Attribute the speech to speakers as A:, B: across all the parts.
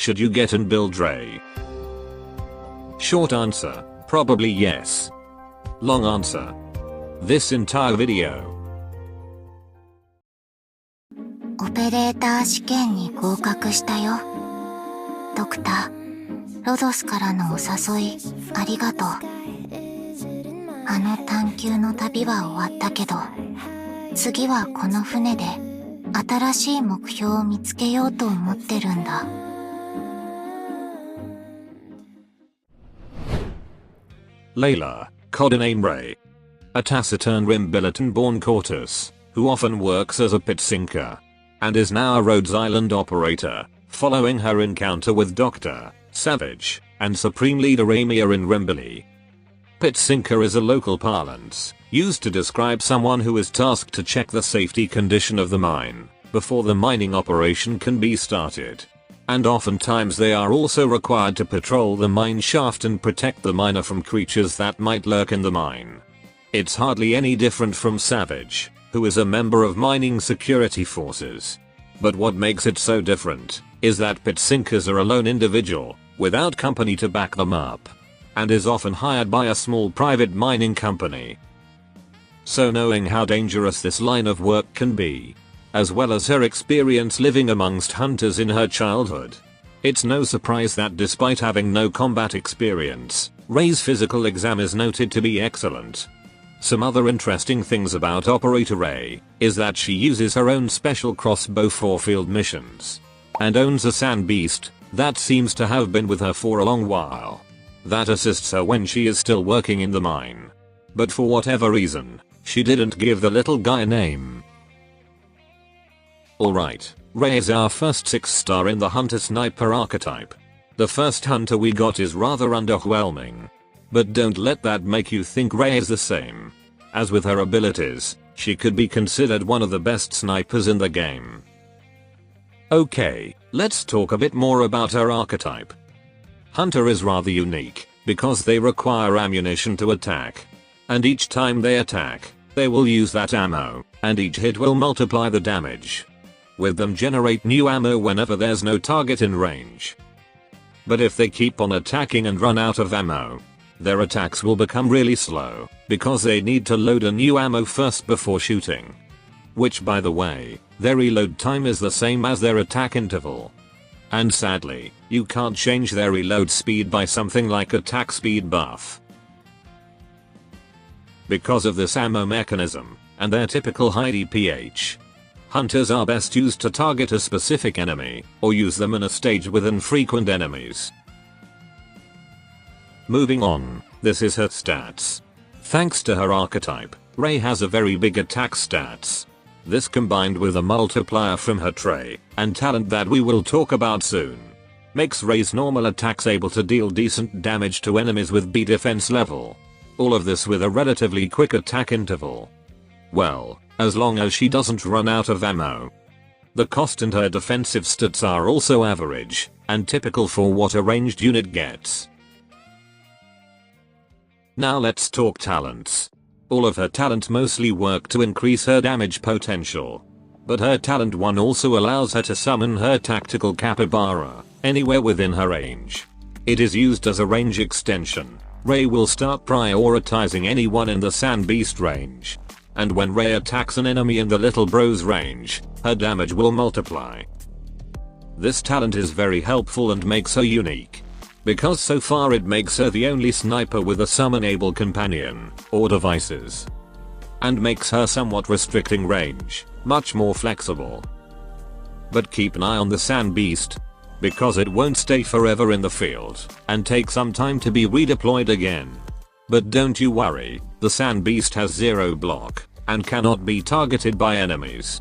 A: Should you get and build Ray? Short answer, probably yes. Long answer, this entire video.
B: オペレーター試験に合格したよ。ドクター、ロドスからのお誘い、ありがとう。あの探求の旅は終わったけど、次はこの船で新しい目標を見つけようと思ってるんだ。
A: Layla, codename Ray. A taciturn Rimbilliton-born Cortus, who often works as a pit sinker. And is now a Rhodes Island operator, following her encounter with Dr. Savage and Supreme Leader Amia in Rimbilly. Pit sinker is a local parlance, used to describe someone who is tasked to check the safety condition of the mine, before the mining operation can be started. And oftentimes they are also required to patrol the mine shaft and protect the miner from creatures that might lurk in the mine. It's hardly any different from Savage, who is a member of mining security forces. But what makes it so different is that pit sinkers are a lone individual, without company to back them up, and is often hired by a small private mining company. So knowing how dangerous this line of work can be, as well as her experience living amongst hunters in her childhood, it's no surprise that despite having no combat experience, Ray's physical exam is noted to be excellent. Some other interesting things about Operator Ray is that she uses her own special crossbow for field missions, and owns a sand beast that seems to have been with her for a long while. That assists her when she is still working in the mine. But for whatever reason, she didn't give the little guy a name. Alright, Ray is our first 6-star in the Hunter Sniper archetype. The first hunter we got is rather underwhelming. But don't let that make you think Ray is the same. As with her abilities, she could be considered one of the best snipers in the game. Okay, let's talk a bit more about her archetype. Hunter is rather unique, because they require ammunition to attack. And each time they attack, they will use that ammo, and each hit will multiply the damage. With them generate new ammo whenever there's no target in range. But if they keep on attacking and run out of ammo, their attacks will become really slow, because they need to load a new ammo first before shooting. Which by the way, their reload time is the same as their attack interval. And sadly, you can't change their reload speed by something like attack speed buff. Because of this ammo mechanism, and their typical high DPH, hunters are best used to target a specific enemy, or use them in a stage with infrequent enemies. Moving on, this is her stats. Thanks to her archetype, Ray has a very big attack stats. This combined with a multiplier from her trait and talent that we will talk about soon, makes Ray's normal attacks able to deal decent damage to enemies with B defense level. All of this with a relatively quick attack interval. Well, as long as she doesn't run out of ammo. The cost and her defensive stats are also average, and typical for what a ranged unit gets. Now let's talk talents. All of her talent mostly work to increase her damage potential. But her talent 1 also allows her to summon her tactical capybara anywhere within her range. It is used as a range extension. Ray will start prioritizing anyone in the Sand Beast range. And when Ray attacks an enemy in the Little Bro's range, her damage will multiply. This talent is very helpful and makes her unique, because so far it makes her the only sniper with a summon-able companion, or devices. And makes her somewhat restricting range, much more flexible. But keep an eye on the Sand Beast, because it won't stay forever in the field, and take some time to be redeployed again. But don't you worry, the Sand Beast has 0 block, and cannot be targeted by enemies.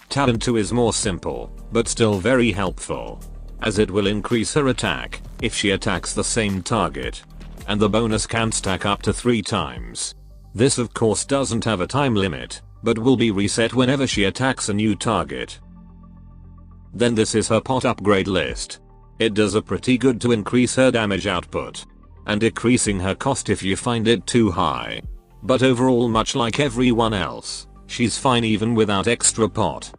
A: Talent 2 is more simple, but still very helpful, as it will increase her attack if she attacks the same target, and the bonus can stack up to 3 times. This of course doesn't have a time limit, but will be reset whenever she attacks a new target. Then this is her pot upgrade list. It does a pretty good to increase her damage output, and decreasing her cost if you find it too high. But overall, much like everyone else, she's fine even without extra pot.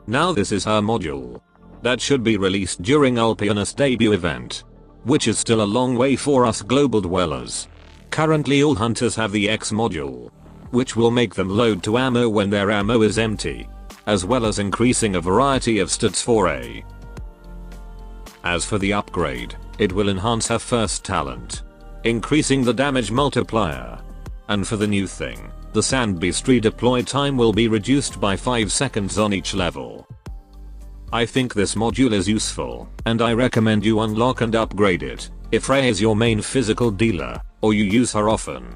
A: Now this is her module. That should be released during Ulpianus debut event. Which is still a long way for us global dwellers. Currently all hunters have the X module, which will make them load to ammo when their ammo is empty, as well as increasing a variety of stats for A. As for the upgrade, it will enhance her first talent, increasing the damage multiplier. And for the new thing, the Sand Beast redeploy time will be reduced by 5 seconds on each level. I think this module is useful, and I recommend you unlock and upgrade it, if Ray is your main physical dealer, or you use her often.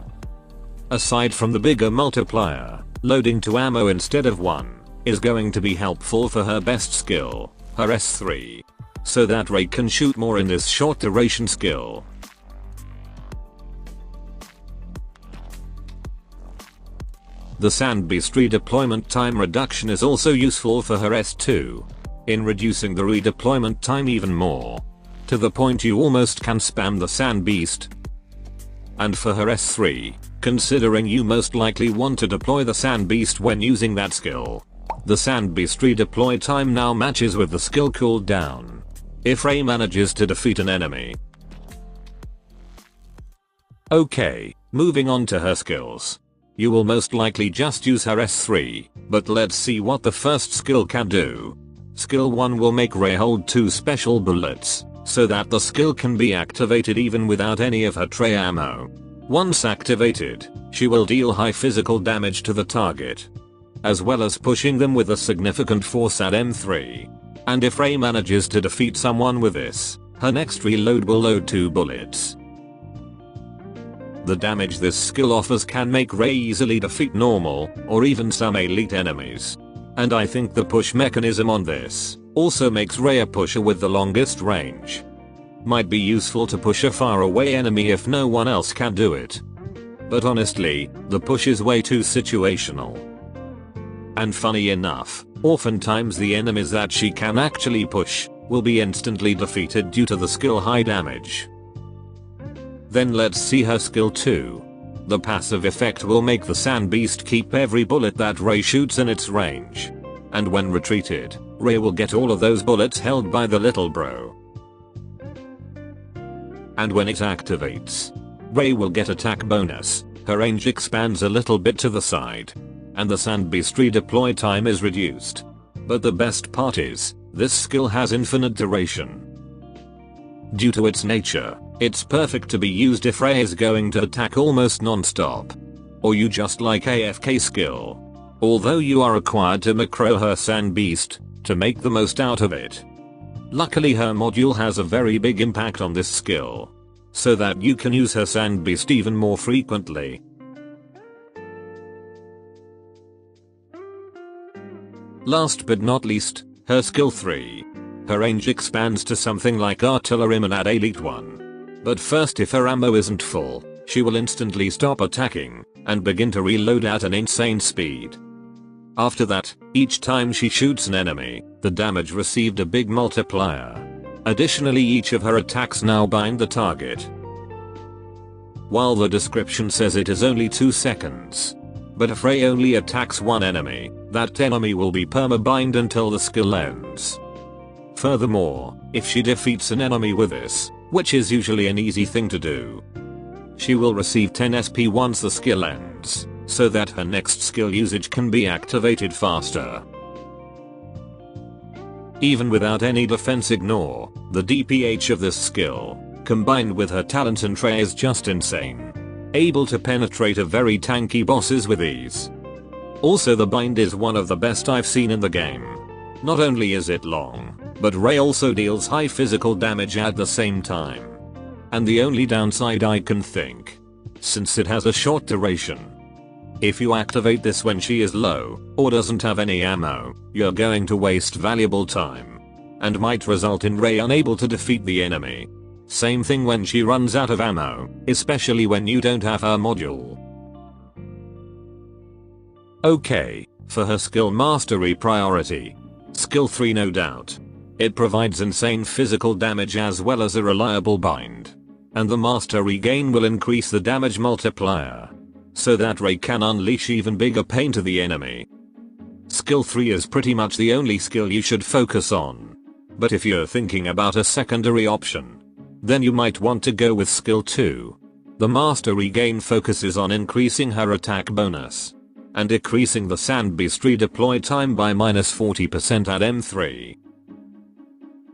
A: Aside from the bigger multiplier, loading to ammo instead of 1, is going to be helpful for her best skill, her S3. So that Ray can shoot more in this short duration skill. The Sand Beast redeployment time reduction is also useful for her S2, in reducing the redeployment time even more, to the point you almost can spam the Sand Beast. And for her S3, considering you most likely want to deploy the Sand Beast when using that skill, the Sand Beast redeploy time now matches with the skill cooldown, if Ray manages to defeat an enemy. Okay, moving on to her skills. You will most likely just use her S3, but let's see what the first skill can do. Skill 1 will make Ray hold 2 special bullets, so that the skill can be activated even without any of her tray ammo. Once activated, she will deal high physical damage to the target, as well as pushing them with a significant force at M3. And if Ray manages to defeat someone with this, her next reload will load 2 bullets. The damage this skill offers can make Ray easily defeat normal, or even some elite enemies. And I think the push mechanism on this also makes Ray a pusher with the longest range. Might be useful to push a far away enemy if no one else can do it. But honestly, the push is way too situational. And funny enough, oftentimes the enemies that she can actually push will be instantly defeated due to the skill high damage. Then let's see her skill 2. The passive effect will make the Sand Beast keep every bullet that Ray shoots in its range. And when retreated, Ray will get all of those bullets held by the little bro. And when it activates, Ray will get attack bonus, her range expands a little bit to the side, and the Sand Beast redeploy time is reduced. But the best part is, this skill has infinite duration. Due to its nature, it's perfect to be used if Ray is going to attack almost non-stop. Or you just like AFK skill. Although you are required to macro her Sand Beast, to make the most out of it. Luckily her module has a very big impact on this skill, so that you can use her Sand Beast even more frequently. Last but not least, her skill 3. Her range expands to something like Artilleryman at Elite 1. But first, if her ammo isn't full, she will instantly stop attacking and begin to reload at an insane speed. After that, each time she shoots an enemy, the damage received a big multiplier. Additionally, each of her attacks now bind the target. While the description says it is only 2 seconds. But if Ray only attacks one enemy, that enemy will be permabind until the skill ends. Furthermore, if she defeats an enemy with this, which is usually an easy thing to do, she will receive 10 SP once the skill ends, so that her next skill usage can be activated faster. Even without any defense, ignore the DPH of this skill, combined with her talent and tray, is just insane. Able to penetrate a very tanky bosses with ease. Also, the bind is one of the best I've seen in the game. Not only is it long, but Ray also deals high physical damage at the same time. And the only downside I can think, since it has a short duration. If you activate this when she is low, or doesn't have any ammo, you're going to waste valuable time. And might result in Ray unable to defeat the enemy. Same thing when she runs out of ammo, especially when you don't have her module. Okay, for her skill mastery priority. Skill 3, no doubt. It provides insane physical damage as well as a reliable bind. And the mastery gain will increase the damage multiplier, so that Ray can unleash even bigger pain to the enemy. Skill 3 is pretty much the only skill you should focus on. But if you're thinking about a secondary option, then you might want to go with skill 2. The mastery gain focuses on increasing her attack bonus and decreasing the sand beast redeploy time by -40% at M3.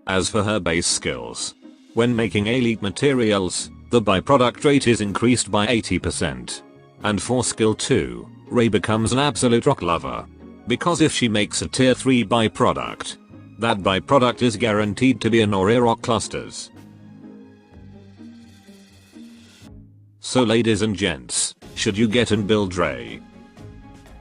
A: As for her base skills, when making elite materials, the byproduct rate is increased by 80%. And for skill 2, Ray becomes an absolute rock lover. Because if she makes a tier 3 byproduct, that byproduct is guaranteed to be in Ore rock clusters. So ladies and gents, should you get and build Ray?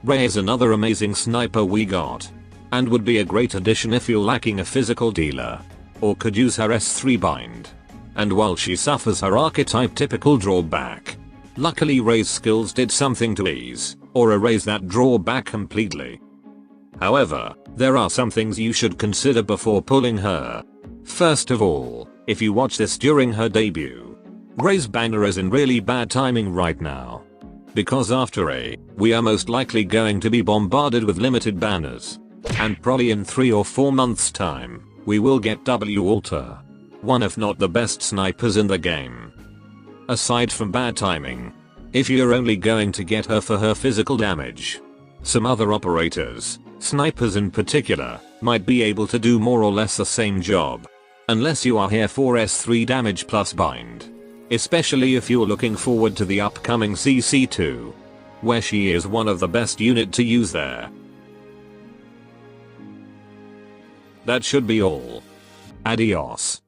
A: Ray is another amazing sniper we got, and would be a great addition if you're lacking a physical dealer, or could use her S3 bind. And while she suffers her archetype typical drawback, luckily Ray's skills did something to ease or erase that drawback completely. However, there are some things you should consider before pulling her. First of all, if you watch this during her debut, Ray's banner is in really bad timing right now. Because after Ray, we are most likely going to be bombarded with limited banners. And probably in 3 or 4 months time, we will get W Alter, one if not the best snipers in the game. Aside from bad timing, if you're only going to get her for her physical damage, some other operators, snipers in particular, might be able to do more or less the same job. Unless you are here for S3 damage plus bind. Especially if you're looking forward to the upcoming CC2, where she is one of the best unit to use there. That should be all. Adios.